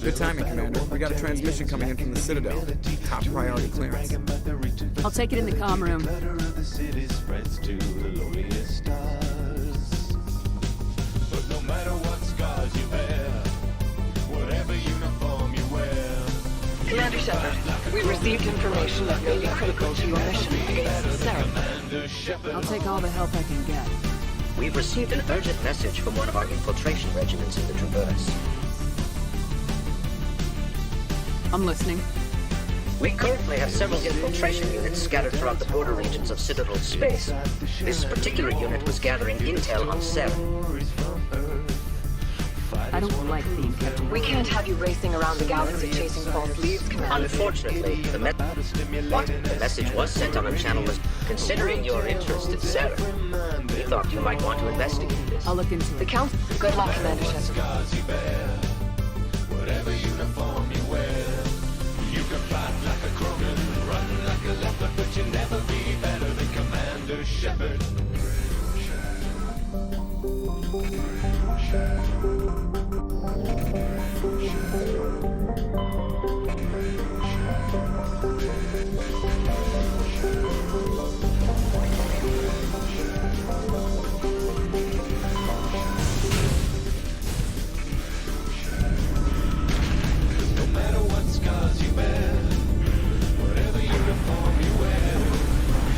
Good timing, Commander. We got a transmission coming in from the Citadel. Top priority clearance. I'll take it in the comm room. But no matter what scars you bear, whatever uniform you wear. Commander Shepard, we received information that may be critical to your mission against Sarah. I'll take all the help I can get. We've received an urgent message from one of our infiltration regiments in the Traverse. I'm listening. We currently have several infiltration units scattered throughout the border regions of Citadel space. This particular unit was gathering intel on Sarah. I don't like being kept away. We can't have you racing around the galaxy chasing false leads, Commander. Unfortunately, the message was sent on a channel considering your interest in Sarah. We thought you might want to investigate this. I'll look into The it. Council. Good luck, Commander Shepard. Scars you bear, whatever uniform you wear. You can fight like a Krogan, run like a leopard, but you'll never be better than Commander Shepard. No matter what scars you bear, whatever uniform you wear,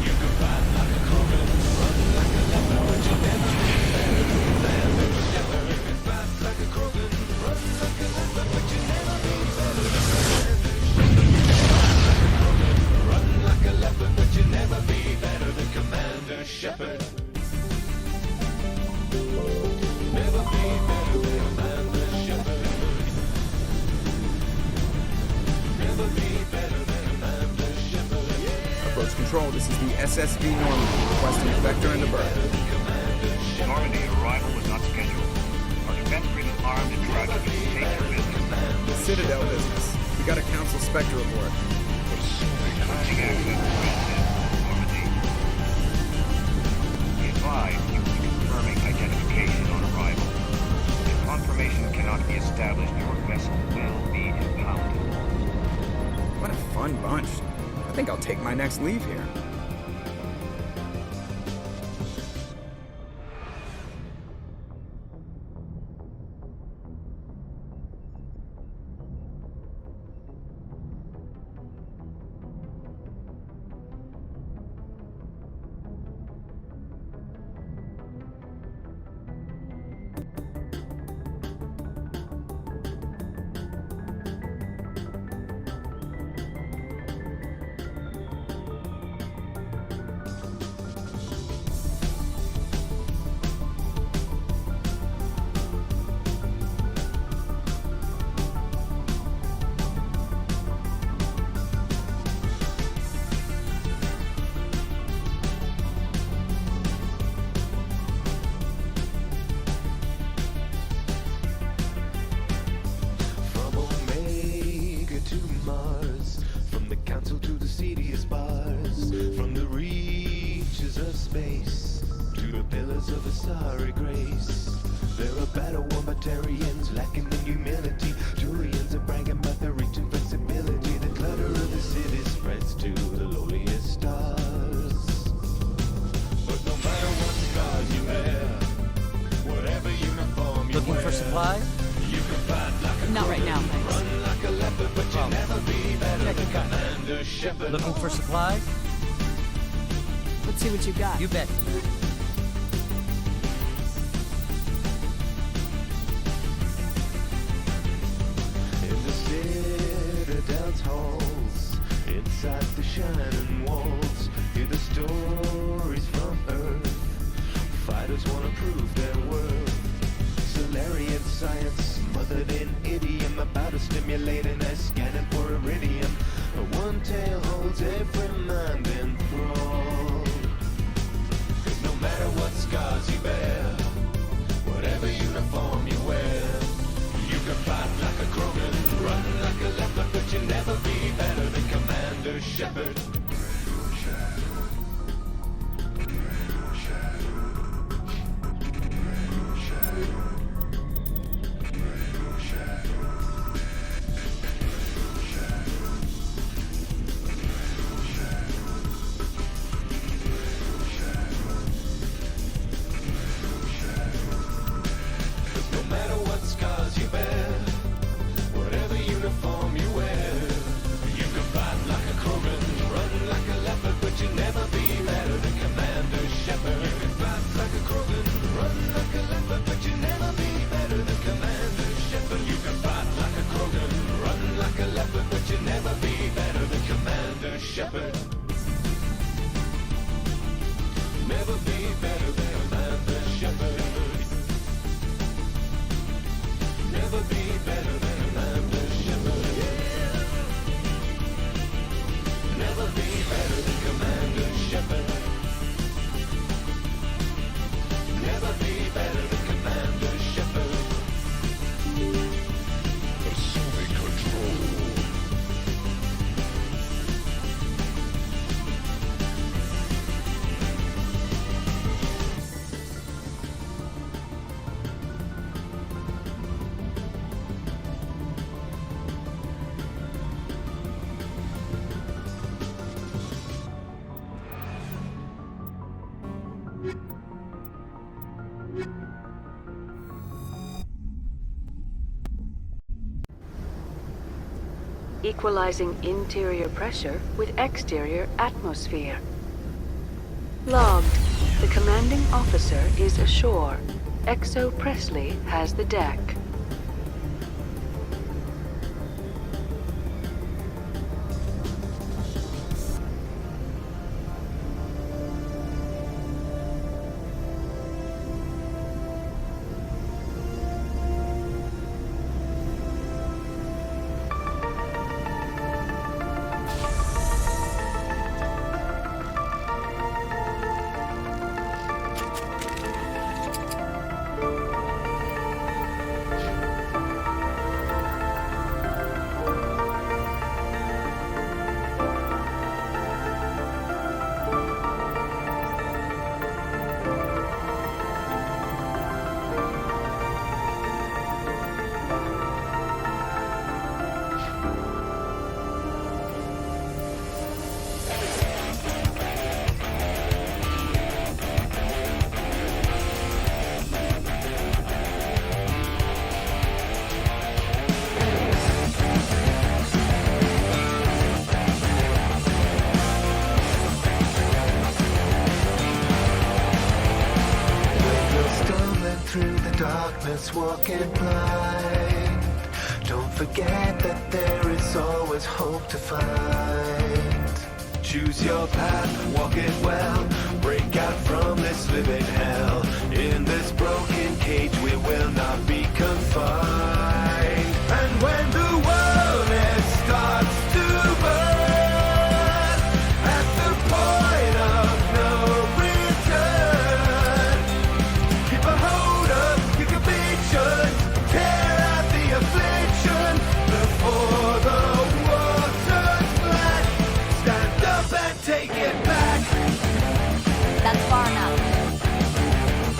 you can fight like a Krogan, run like a leopard, but you'll never be better than Commander Shepard. You can fight like a Krogan, run like a leopard, but you'll never be better than Run like a leopard, but you'll never be better than Commander Shepard. Never be better than Commander Shepard. Never be better than Commander Shepard. Approach control, this is the SSV Normandy, requesting a vector into berth. Normandy, arrival was not scheduled. Our defense-ridden armed and tragedy take your business. Citadel business. We got a Council Spectre aboard. Requesting access to transit, Normandy. Be advised, you will be confirming identification on arrival. If confirmation cannot be established, your vessel will be impounded. What a fun bunch. I think I'll take my next leave here. From Omega to Mars, from the Council to the seediest bars, from the reaches of space to the pillars of a starry grace. There are battle-worn Batarians lacking in humility. Turians are bragging about their reach and flexibility. The clutter of the city spreads to the lowliest stars. But no matter what scars you bear, whatever uniform you Looking wear, for supplies? you can fight like a Not right now, thanks. run like a leopard, but you'll never be better than Commander Shepard. Looking for supplies? Let's see what you got. You bet. In the Citadel's halls, inside the shining walls, hear the stories from Earth. Fighters wanna prove their worth. Solarian science, smothered in idiom, about to stimulate an scanning for iridium. One tale holds every mind enthralled. 'Cause no matter what scars you bear, whatever uniform you wear, you can fight like a Krogan, run like a leopard, but you'll never be better than Commander Shepard. shepherd. Never be better than Commander Shepherd. Never be better than Commander Shepherd. Never be better than Commander Shepherd. Never be better than Commander Shepherd. Assuming control. Equalizing interior pressure with exterior atmosphere. Logged. The commanding officer is ashore. Exo Presley has the deck. Through the darkness, walking blind. Don't forget that there is always hope to find. Choose your path, walk it well. Break out from this living hell. In this broken cage, we will not be confined. And when the world it starts to burn, at the point of no return, keep a hold of your convictions, tear out the affliction before the water's black. Stand up and take it back. That's far enough.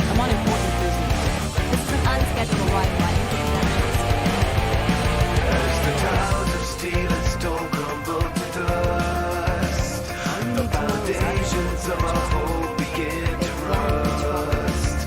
I'm on important business. This is an unscheduled ride by interconnections. As the towers of steel and stone crumble to dust, the foundations of our hope begin to rust.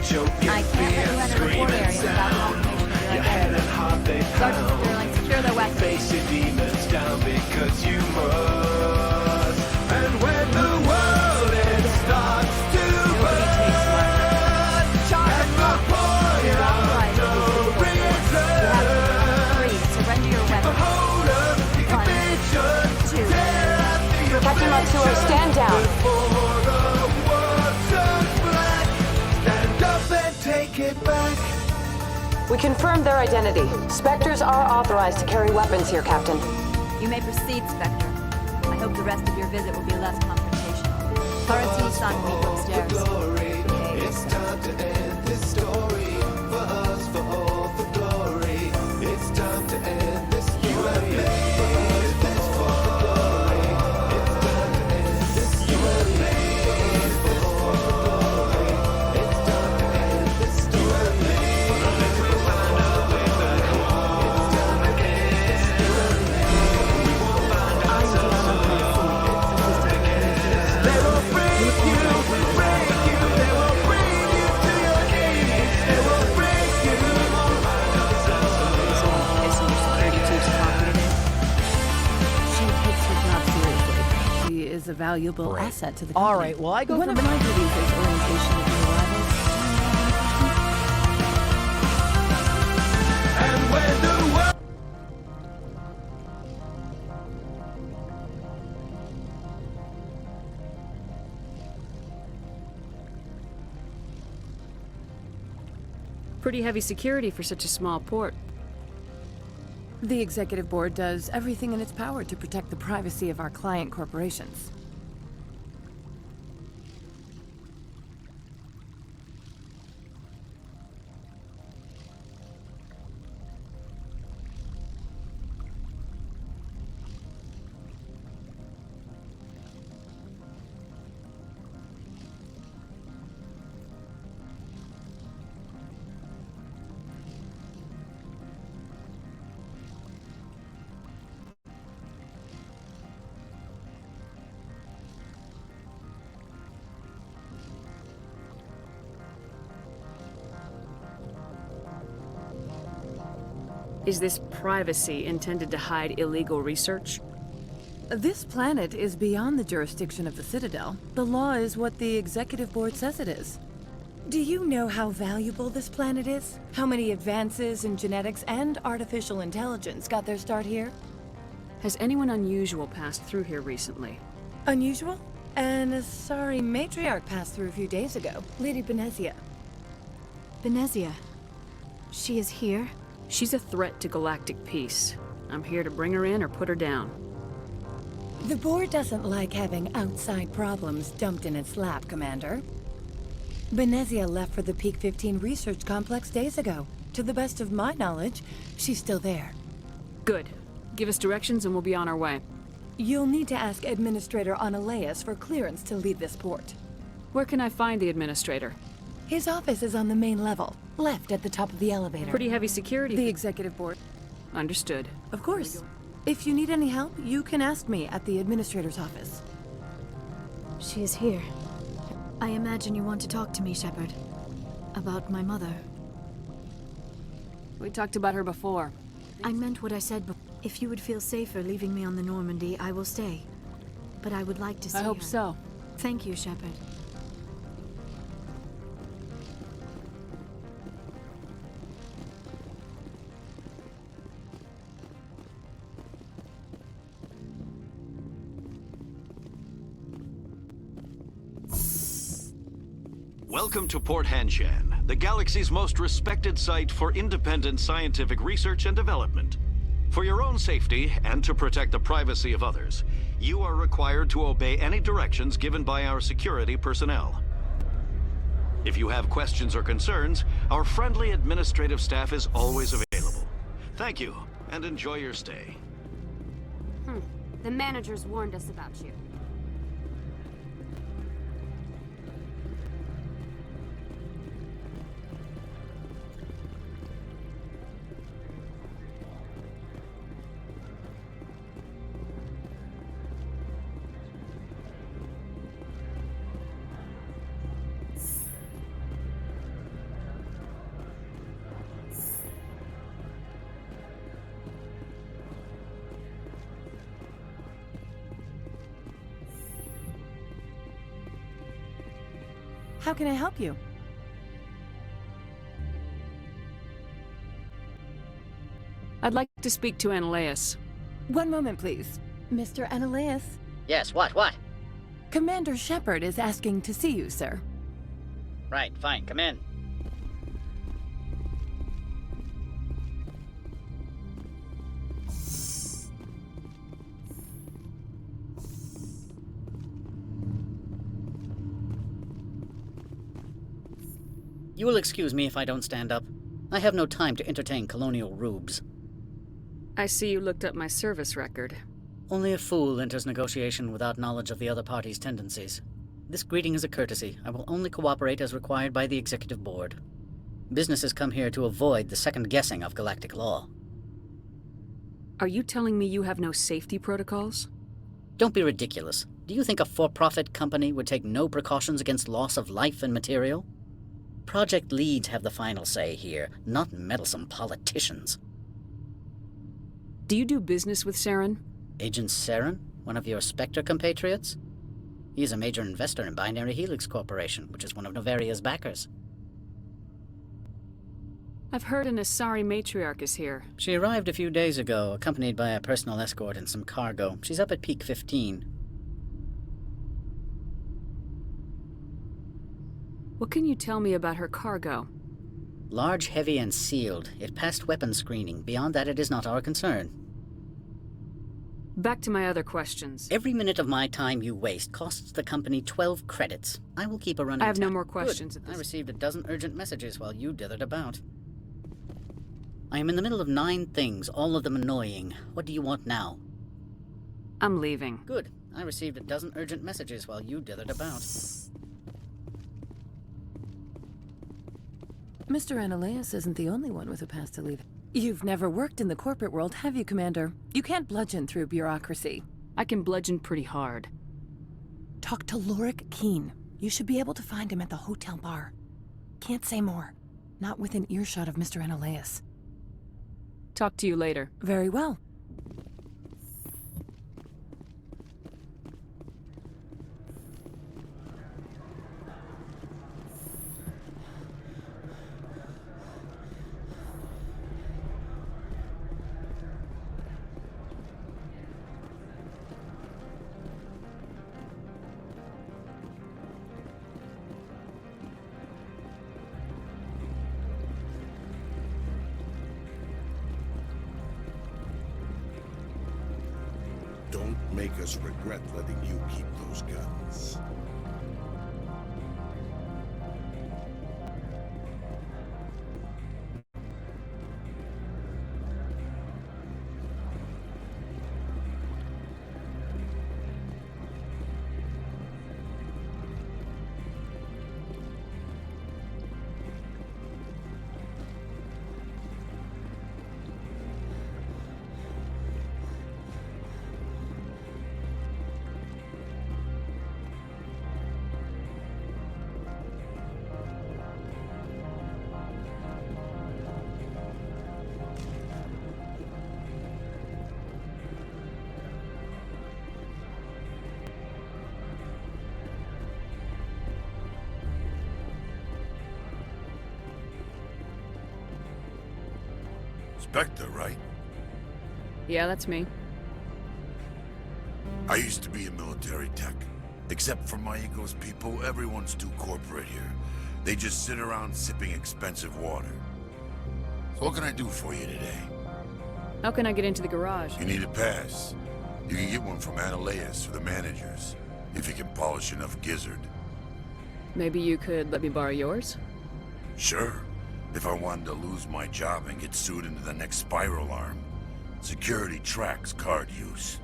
Choking I can't let fear, you enter the screaming port area without sound. confirmation Your of head your and heart they identity. Sergeant pound. Sterling, secure their weapons. Face your demons down because you must. And when the world it starts to burn, at the point of no return, Surrender your weapons. hold up your convictions, two. tear out the Captain Matsuo, affliction stand down. before the water's black. Stand up and take it back. We confirmed their identity. Spectres are authorized to carry weapons here, Captain. You may proceed, Spectre. I hope the rest of your visit will be less confrontational. Karati-san will meet you upstairs. Glory, it's time to end this story. For us, for all the glory. It's time to end this story. You have made this for the glory. It's time to end this story. You have made this for the glory. It's time to end this story. You have made this for the glory. It's time to end this story. We won't find ourselves they will break you, break you. They will bring you to your knees. They will break you. She takes her job seriously. She is a valuable asset to the company. All right, well, I go One for of my duties is orientation of new arrivals. And when the world Pretty heavy security for such a small port. The executive board does everything in its power to protect the privacy of our client corporations. Is this privacy intended to hide illegal research? This planet is beyond the jurisdiction of the Citadel. The law is what the executive board says it is. Do you know how valuable this planet is? How many advances in genetics and artificial intelligence got their start here? Has anyone unusual passed through here recently? Unusual? An Asari matriarch passed through a few days ago. Lady Benezia. Benezia. She is here? She's a threat to galactic peace. I'm here to bring her in or put her down. The board doesn't like having outside problems dumped in its lap, Commander. Benezia left for the Peak 15 research complex days ago. To the best of my knowledge, she's still there. Good. Give us directions and we'll be on our way. You'll need to ask Administrator Analeas for clearance to leave this port. Where can I find the administrator? His office is on the main level, left at the top of the elevator. Pretty heavy security. The executive board. Understood. Of course. If you need any help, you can ask me at the administrator's office. She is here. I imagine you want to talk to me, Shepherd. About my mother. We talked about her before. I meant what I said, but if you would feel safer leaving me on the Normandy, I will stay. But I would like to see her. I hope so. Thank you, Shepherd. Welcome to Port Hanshan, the galaxy's most respected site for independent scientific research and development. For your own safety and to protect the privacy of others, you are required to obey any directions given by our security personnel. If you have questions or concerns, our friendly administrative staff is always available. Thank you, and enjoy your stay. The managers warned us about you. How can I help you? I'd like to speak to Analeas. One moment, please. Mr. Analeas. Yes, what? Commander Shephard is asking to see you, sir. Right, fine, come in. You will excuse me if I don't stand up. I have no time to entertain colonial rubes. I see you looked up my service record. Only a fool enters negotiation without knowledge of the other party's tendencies. This greeting is a courtesy. I will only cooperate as required by the executive board. Businesses come here to avoid the second guessing of galactic law. Are you telling me you have no safety protocols? Don't be ridiculous. Do you think a for-profit company would take no precautions against loss of life and material? Project leads have the final say here, not meddlesome politicians. Do you do business with Saren? Agent Saren? One of your Spectre compatriots? He is a major investor in Binary Helix Corporation, which is one of Novaria's backers. I've heard an Asari matriarch is here. She arrived a few days ago, accompanied by a personal escort and some cargo. She's up at Peak 15. What can you tell me about her cargo? Large, heavy, and sealed. It passed weapons screening. Beyond that, it is not our concern. Back to my other questions. Every minute of my time you waste costs the company 12 credits. I will keep a running I have no tab. more questions Good. at this. I received a dozen urgent messages while you dithered about. I am in the middle of 9 things, all of them annoying. What do you want now? I'm leaving. Good. I received a dozen urgent messages while you dithered about. Mr. Ananias isn't the only one with a past to leave. You've never worked in the corporate world, have you, Commander? You can't bludgeon through bureaucracy. I can bludgeon pretty hard. Talk to Lorik Keene. You should be able to find him at the hotel bar. Can't say more. Not within earshot of Mr. Ananias. Talk to you later. Very well. Don't make us regret letting you keep those guns. Spectre, right? Yeah, that's me. I used to be a military tech. Except for my ego's people, everyone's too corporate here. They just sit around sipping expensive water. So what can I do for you today? How can I get into the garage? You need a pass. You can get one from Ananias or the managers, if you can polish enough gizzard. Maybe you could let me borrow yours? Sure. If I wanted to lose my job and get sued into the next spiral arm, security tracks card use.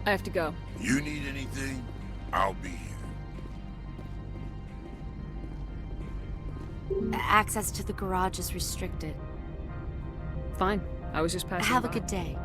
I have to go. You need anything, I'll be here. Access to the garage is restricted. Fine. I was just passing Have by. a good day.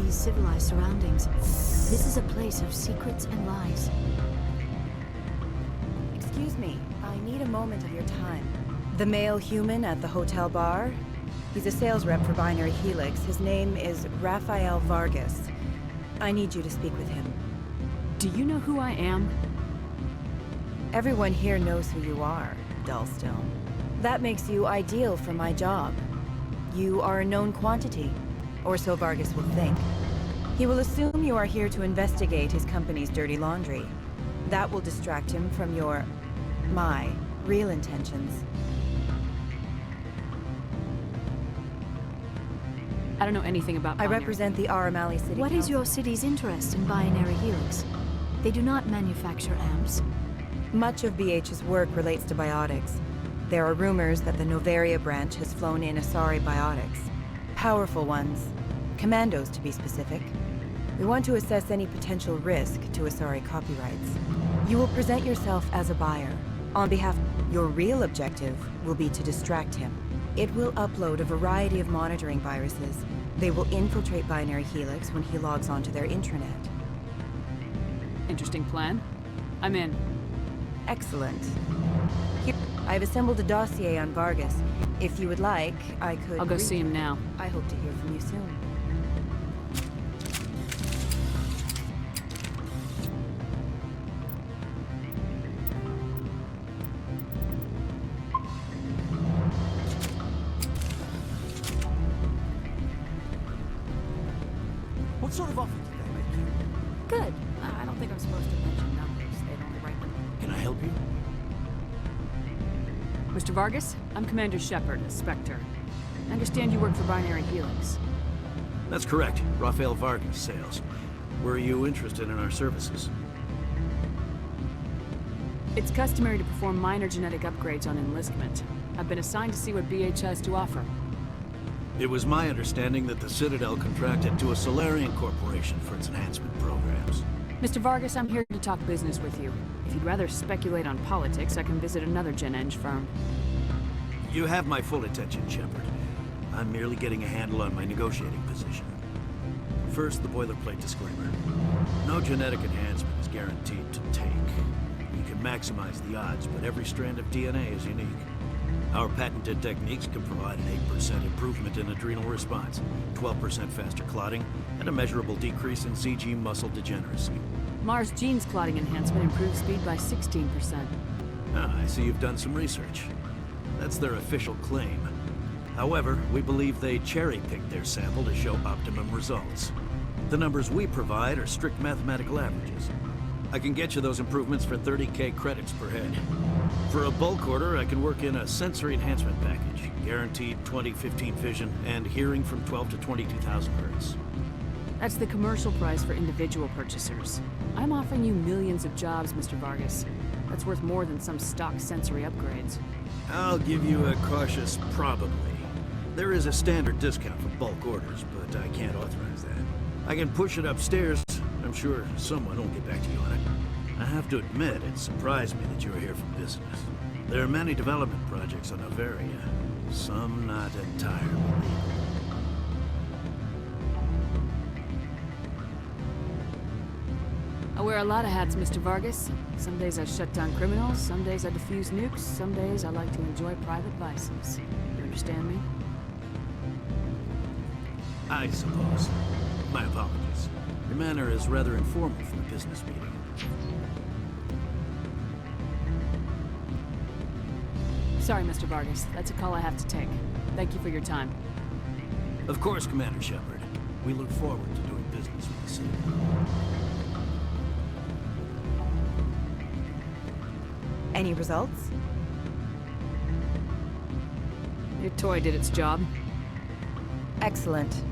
Civilized surroundings. This is a place of secrets and lies. Excuse me, I need a moment of your time. The male human at the hotel bar? He's a sales rep for Binary Helix. His name is Rafael Vargas. I need you to speak with him. Do you know who I am? Everyone here knows who you are, Dullstone. That makes you ideal for my job. You are a known quantity, or so Vargas will think. He will assume you are here to investigate his company's dirty laundry. That will distract him from my real intentions. I don't know anything about I Binary. represent the Aramali City What is Council. your city's interest in Binary Helix? They do not manufacture amps. Much of BH's work relates to biotics. There are rumors that the Novaria branch has flown in Asari biotics. Powerful ones. Commandos, to be specific. We want to assess any potential risk to Asari copyrights. You will present yourself as a buyer. On behalf, your real objective will be to distract him. It will upload a variety of monitoring viruses. They will infiltrate Binary Helix when he logs onto their intranet. Interesting plan. I'm in. Excellent. Here, I've assembled a dossier on Vargas. If you would like, I could... I'll go see him now. I hope to hear from you soon. What sort of offer did they make you? Good. I don't think I'm supposed to mention numbers. They don't write them. Can I help you? Mr. Vargas, I'm Commander Shepherd, a Spectre. I understand you work for Binary Helix. That's correct. Rafael Vargas, sales. Were you interested in our services? It's customary to perform minor genetic upgrades on enlistment. I've been assigned to see what BH has to offer. It was my understanding that the Citadel contracted to a Solarian corporation for its enhancement programs. Mr. Vargas, I'm here to talk business with you. If you'd rather speculate on politics, I can visit another Gen-Eng firm. You have my full attention, Shepard. I'm merely getting a handle on my negotiating position. First, the boilerplate disclaimer. No genetic enhancement is guaranteed to take. You can maximize the odds, but every strand of DNA is unique. Our patented techniques can provide an 8% improvement in adrenal response, 12% faster clotting, and a measurable decrease in CG muscle degeneracy. Mars Gene's clotting enhancement improves speed by 16%. Ah, I see you've done some research. That's their official claim. However, we believe they cherry-picked their sample to show optimum results. The numbers we provide are strict mathematical averages. I can get you those improvements for 30K credits per head. For a bulk order, I can work in a sensory enhancement package, guaranteed 20/15 vision, and hearing from 12 to 22,000 hertz. That's the commercial price for individual purchasers. I'm offering you millions of jobs, Mr. Vargas. That's worth more than some stock sensory upgrades. I'll give you a cautious probably. There is a standard discount for bulk orders, but I can't authorize that. I can push it upstairs. I'm sure someone will get back to you on it. I have to admit, it surprised me that you were here for business. There are many development projects on Noveria, some not entirely legal. I wear a lot of hats, Mr. Vargas. Some days I shut down criminals, some days I defuse nukes, some days I like to enjoy private vices. You understand me? I suppose. My apologies. Your manner is rather informal for a business meeting. Sorry, Mr. Vargas. That's a call I have to take. Thank you for your time. Of course, Commander Shepard. We look forward to doing business with the city. Any results? Your toy did its job. Excellent.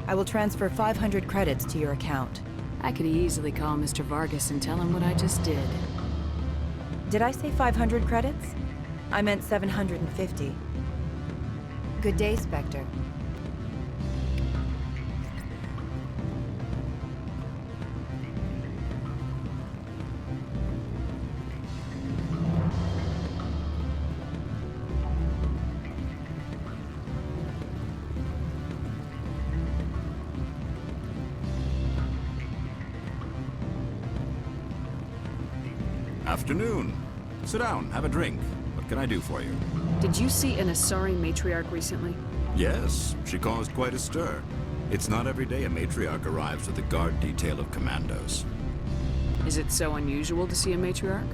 I will transfer 500 credits to your account. I could easily call Mr. Vargas and tell him what I just did. Did I say 500 credits? I meant 750. Good day, Spectre. Afternoon. Sit down, have a drink. What can I do for you? Did you see an Asari matriarch recently? Yes, she caused quite a stir. It's not every day a matriarch arrives with a guard detail of commandos. Is it so unusual to see a matriarch?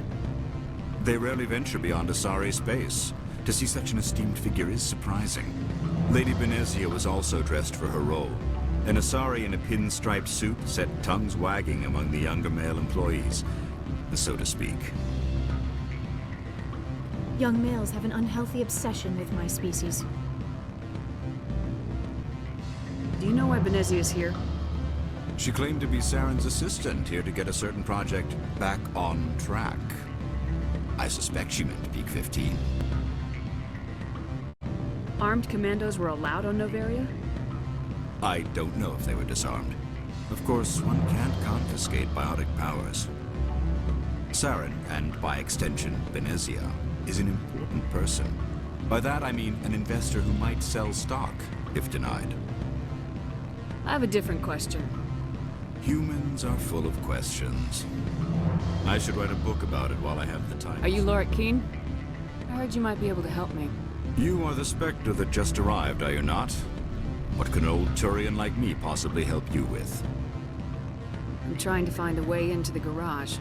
They rarely venture beyond Asari space. To see such an esteemed figure is surprising. Lady Benezia was also dressed for her role. An Asari in a pinstriped suit set tongues wagging among the younger male employees, so to speak. Young males have an unhealthy obsession with my species. Do you know why Benezia is here? She claimed to be Saren's assistant, here to get a certain project back on track. I suspect she meant Peak 15. Armed commandos were allowed on Noveria? I don't know if they were disarmed. Of course, one can't confiscate biotic powers. Saren, and by extension, Benezia, is an important person. By that I mean an investor who might sell stock, if denied. I have a different question. Humans are full of questions. I should write a book about it while I have the time. Are you Laura Keene? I heard you might be able to help me. You are the Spectre that just arrived, are you not? What can an old Turian like me possibly help you with? I'm trying to find a way into the garage.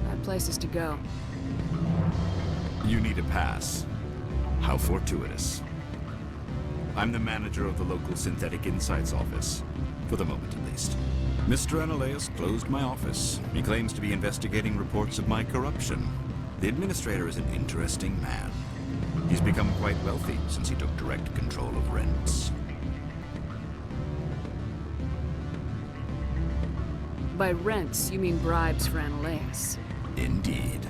I have places to go. You need a pass. How fortuitous. I'm the manager of the local Synthetic Insights office. For the moment, at least. Mr. Analeus closed my office. He claims to be investigating reports of my corruption. The administrator is an interesting man. He's become quite wealthy since he took direct control of rents. By rents, you mean bribes for Analeus. Indeed.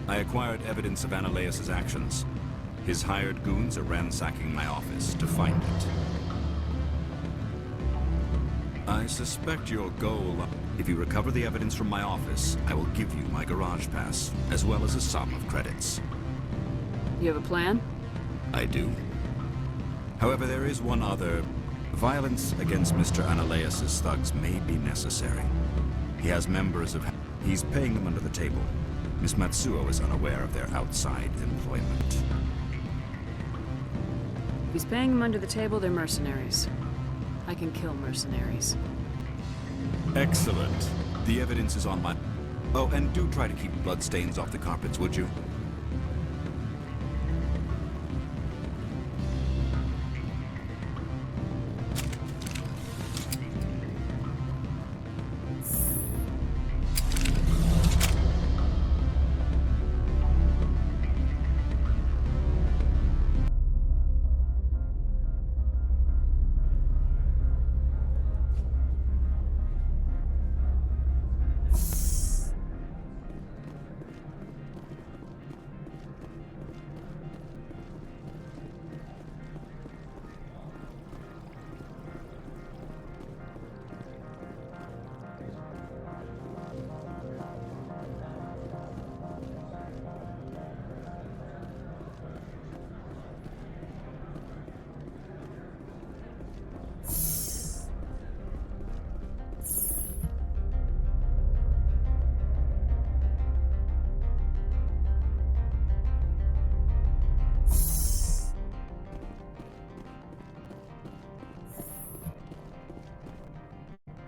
I acquired evidence of Analeus' actions. His hired goons are ransacking my office to find it. I suspect your goal. If you recover the evidence from my office, I will give you my garage pass, as well as a sum of credits. You have a plan? I do. However, there is one other. Violence against Mr. Analeus' thugs may be necessary. He has members of... He's paying them under the table. Miss Matsuo is unaware of their outside employment. If he's paying them under the table, they're mercenaries. I can kill mercenaries. Excellent. The evidence is on my... Oh, and do try to keep bloodstains off the carpets, would you?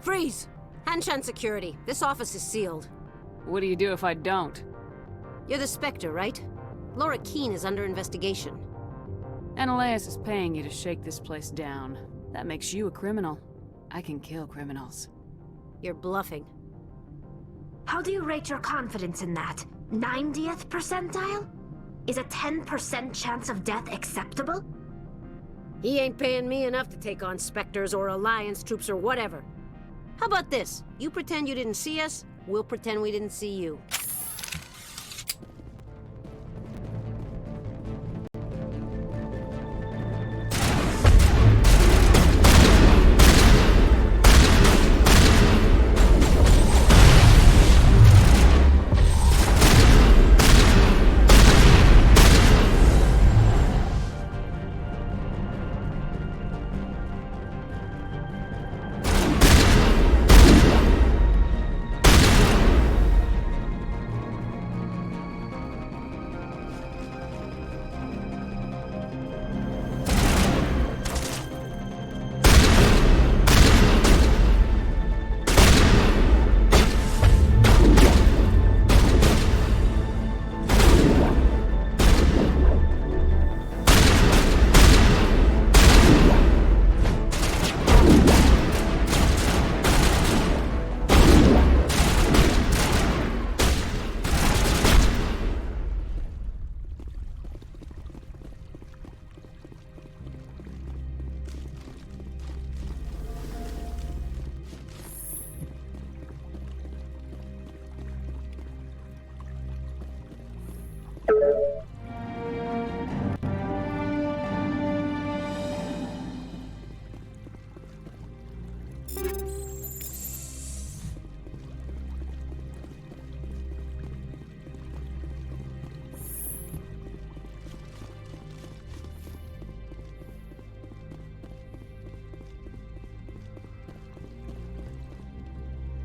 Freeze! Hanshan security. This office is sealed. What do you do if I don't? You're the Spectre, right? Laura Keene is under investigation. Analeus is paying you to shake this place down. That makes you a criminal. I can kill criminals. You're bluffing. How do you rate your confidence in that? 90th percentile? Is a 10% chance of death acceptable? He ain't paying me enough to take on Spectres or Alliance troops or whatever. How about this? You pretend you didn't see us, we'll pretend we didn't see you.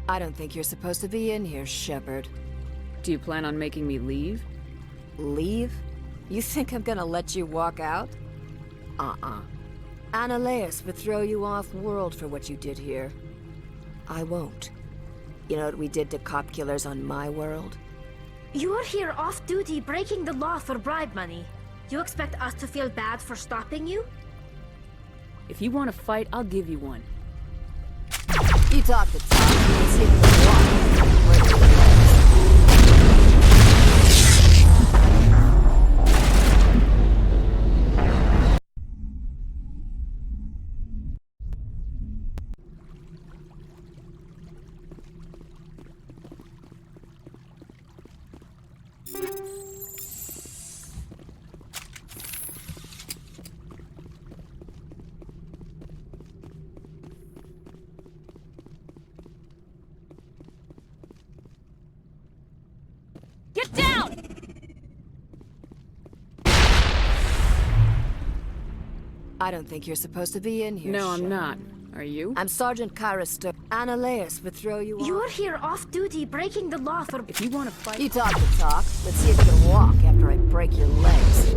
I don't think you're supposed to be in here, Shepherd. Do you plan on making me leave? Leave? You think I'm gonna let you walk out? Annaleus would throw you off-world for what you did here. I won't. You know what we did to cop killers on my world? You're here off-duty breaking the law for bribe money. You expect us to feel bad for stopping you? If you want to fight, I'll give you one. You talk the talk, let's see if you can walk. Get down! I don't think you're supposed to be in here. No, I'm not. Are you? I'm Sergeant Kyra. Annaleus would throw you off. You're here off-duty breaking the law for... If you want to fight... You talk the talk. Let's see if you can walk after I break your legs.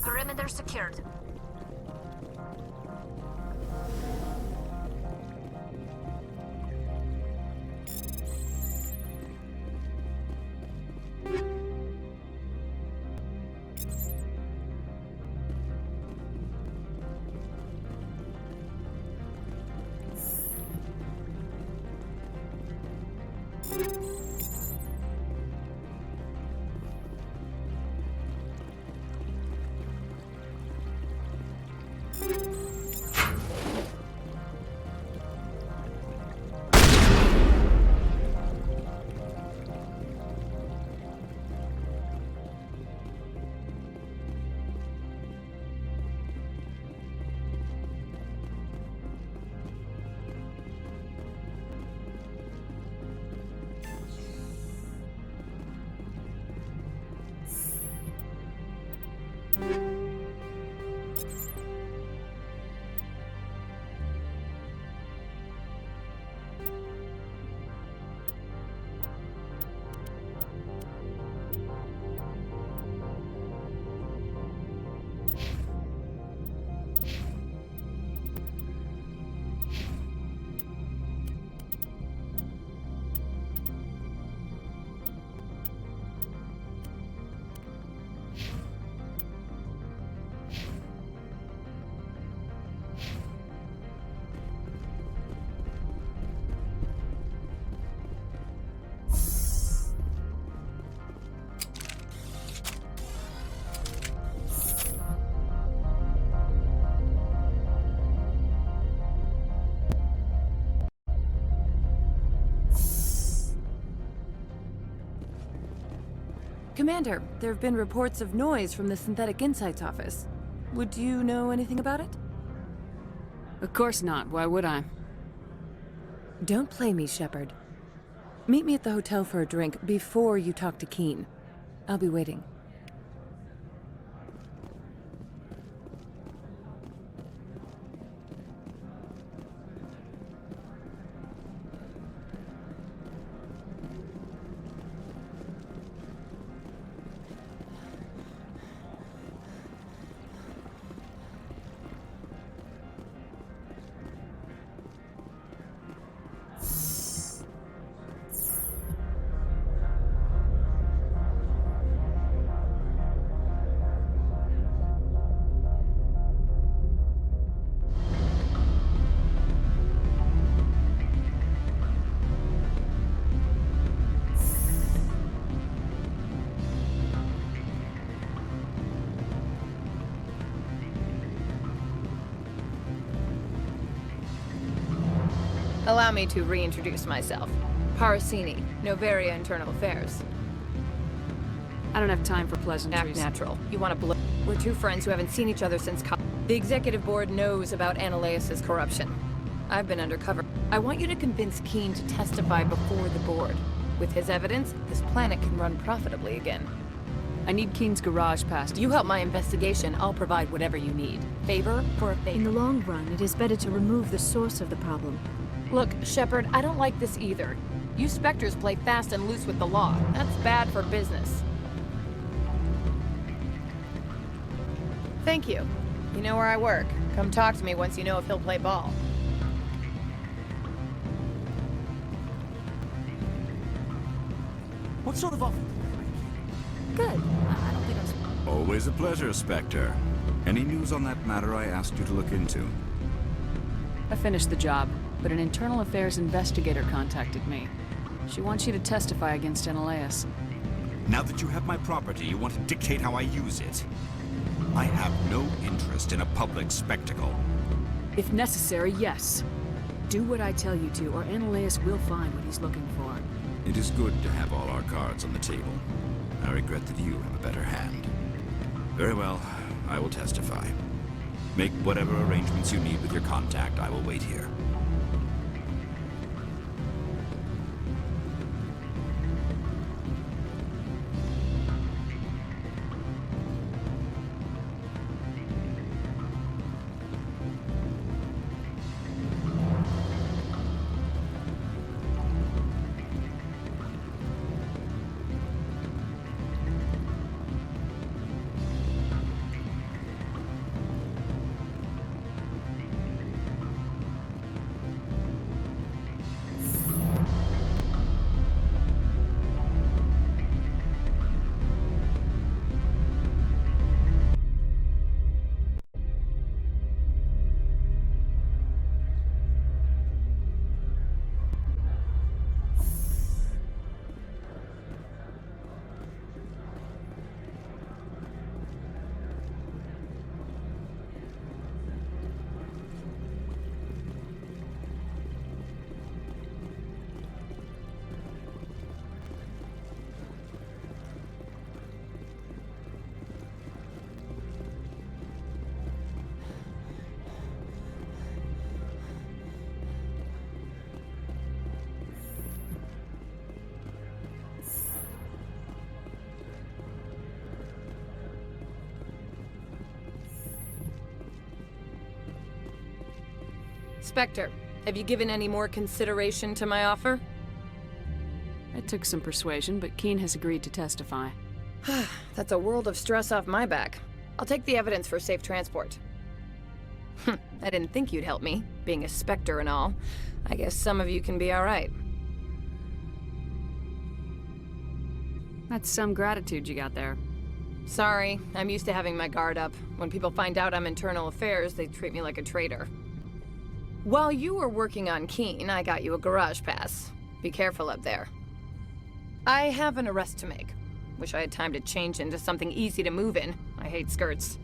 Perimeter secured. Commander, there have been reports of noise from the Synthetic Insights office. Would you know anything about it? Of course not. Why would I? Don't play me, Shepard. Meet me at the hotel for a drink before you talk to Keen. I'll be waiting. Allow me to reintroduce myself. Parasini, Novaria Internal Affairs. I don't have time for pleasantries. Act natural. You want to blow? We're two friends who haven't seen each other since college. The executive board knows about Annaleis's corruption. I've been undercover. I want you to convince Keen to testify before the board. With his evidence, this planet can run profitably again. I need Keen's garage passed. You help my investigation, I'll provide whatever you need. Favor for a favor. In the long run, it is better to remove the source of the problem. Look, Shepard, I don't like this either. You Spectres play fast and loose with the law. That's bad for business. Thank you. You know where I work. Come talk to me once you know if he'll play ball. What sort of offer did they make? Good. I don't think I'm... Always a pleasure, Spectre. Any news on that matter I asked you to look into? I finished the job, but an internal affairs investigator contacted me. She wants you to testify against Annaleis. Now that you have my property, you want to dictate how I use it. I have no interest in a public spectacle. If necessary, yes. Do what I tell you to, or Annaleis will find what he's looking for. It is good to have all our cards on the table. I regret that you have a better hand. Very well, I will testify. Make whatever arrangements you need with your contact. I will wait here. Spectre, have you given any more consideration to my offer? It took some persuasion, but Keen has agreed to testify. That's a world of stress off my back. I'll take the evidence for safe transport. I didn't think you'd help me, being a Spectre and all. I guess some of you can be alright. That's some gratitude you got there. Sorry, I'm used to having my guard up. When people find out I'm internal affairs, they treat me like a traitor. While you were working on Keen, I got you a garage pass. Be careful up there. I have an arrest to make. Wish I had time to change into something easy to move in. I hate skirts.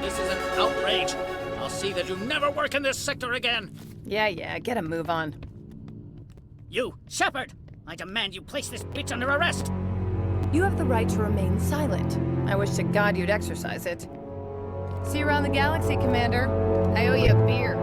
This is an outrage. I'll see that you never work in this sector again. Yeah, get a move on. You, Shepherd! I demand you place this bitch under arrest! You have the right to remain silent. I wish to God you'd exercise it. See you around the galaxy, Commander. I owe you a beer.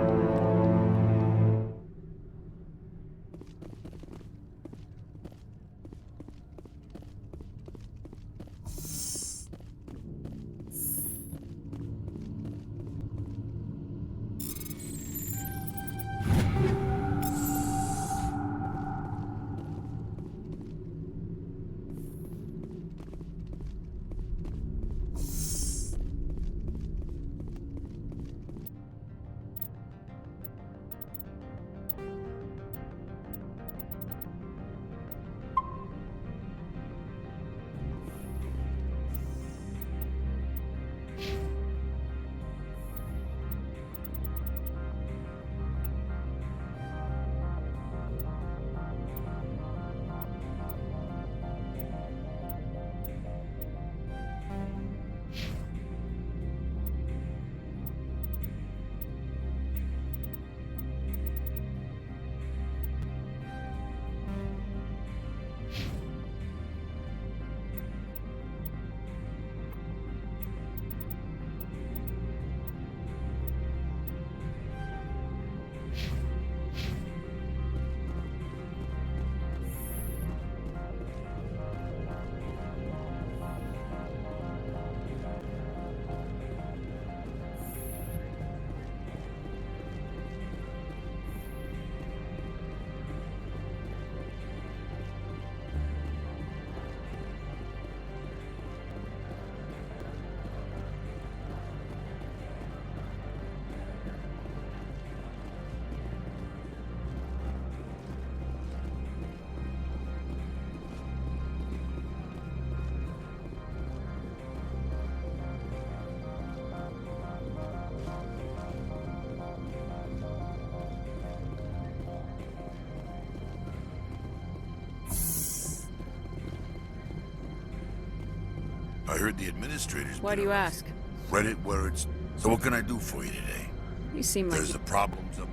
I heard the administrators. Why do you ask? Read it where it's... So what can I do for you today? You seem like... There's the problems up.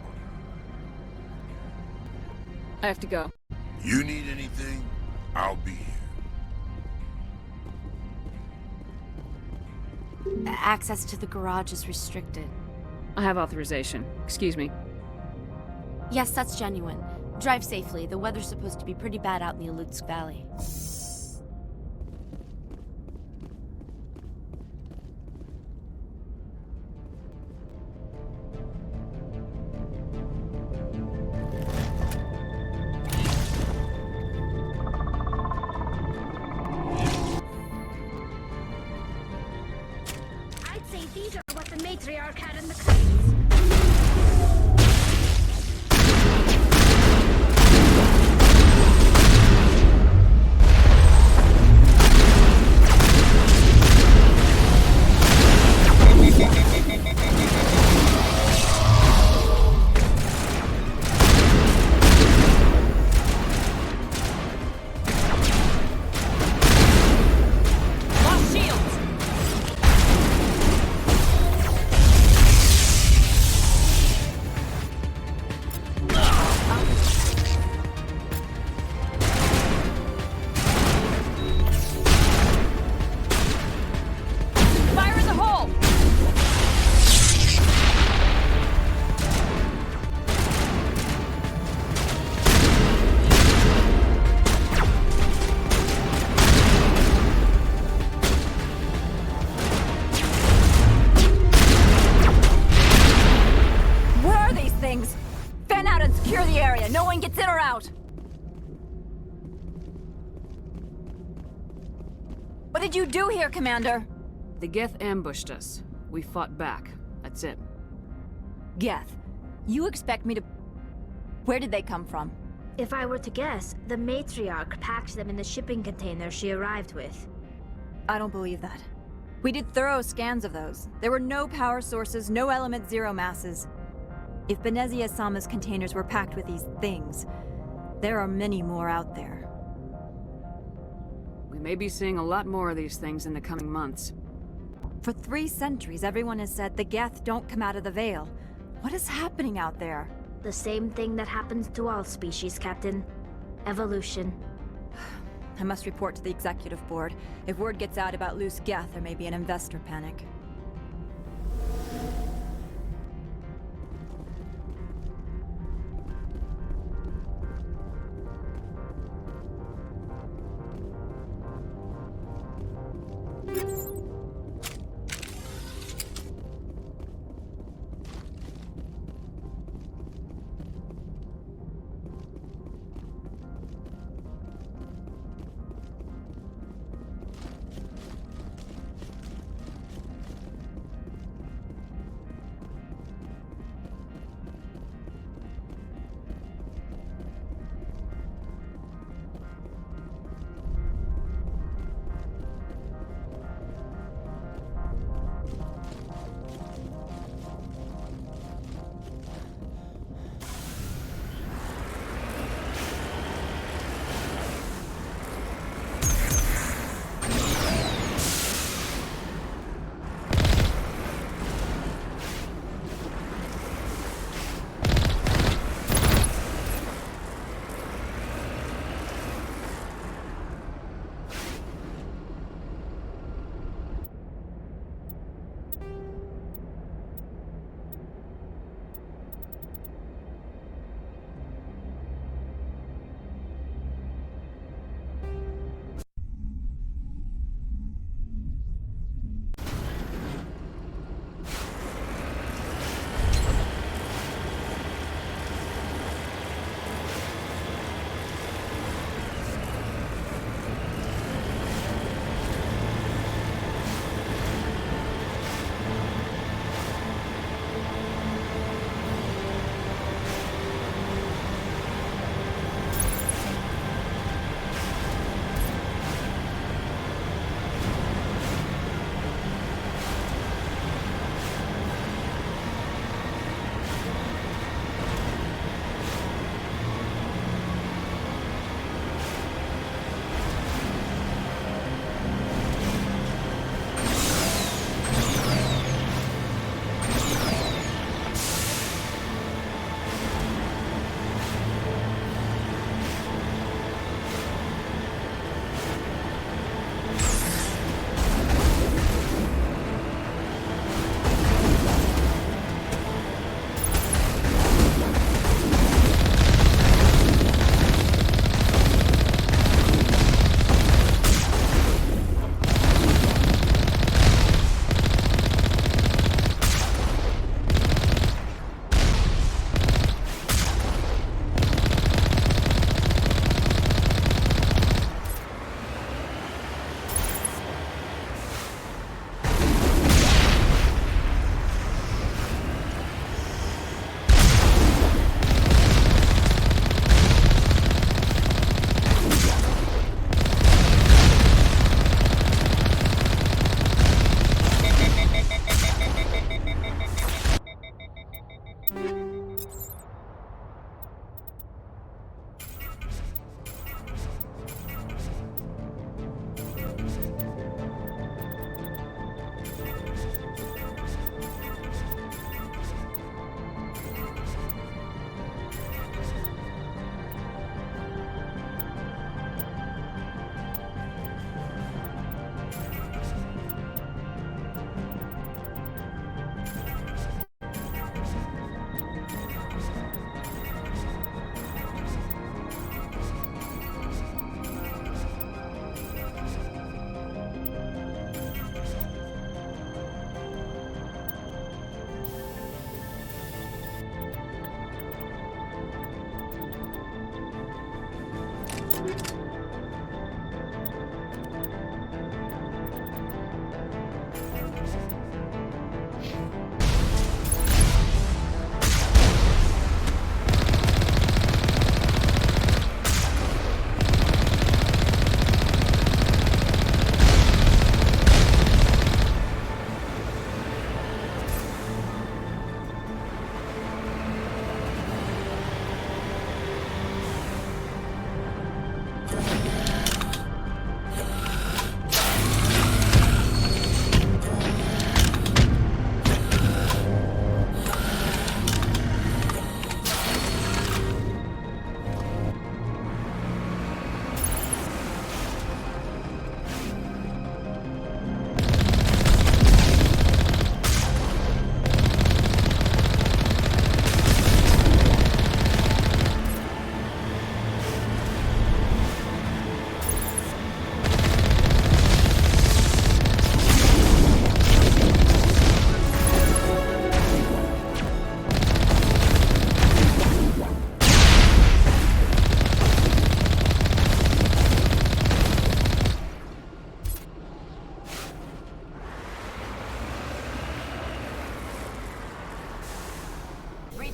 I have to go. You need anything, I'll be here. Access to the garage is restricted. I have authorization. Excuse me. Yes, that's genuine. Drive safely. The weather's supposed to be pretty bad out in the Alutsk Valley. I'd say these are what the matriarch had in the crates. Lost shields! What did you do here, Commander? The Geth ambushed us. We fought back. That's it. Geth, you expect me to... Where did they come from? If I were to guess, the matriarch packed them in the shipping container she arrived with. I don't believe that. We did thorough scans of those. There were no power sources, no element zero masses. If Benezia Sama's containers were packed with these things, there are many more out there. We may be seeing a lot more of these things in the coming months. For 3 centuries, everyone has said the Geth don't come out of the Veil. What is happening out there? The same thing that happens to all species, Captain. Evolution. I must report to the Executive Board. If word gets out about loose Geth, there may be an investor panic.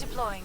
Deploying.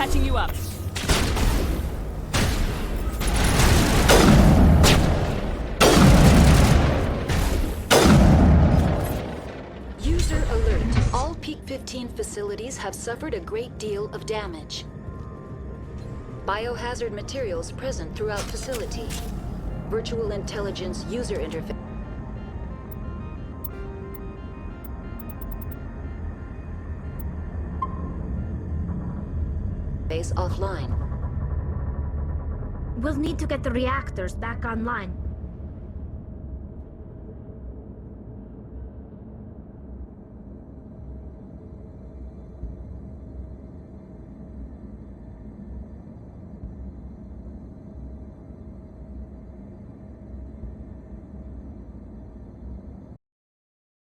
patching you up. User alert. All Peak 15 facilities have suffered a great deal of damage. Biohazard materials present throughout facility. Virtual intelligence user interface. Offline. We'll need to get the reactors back online.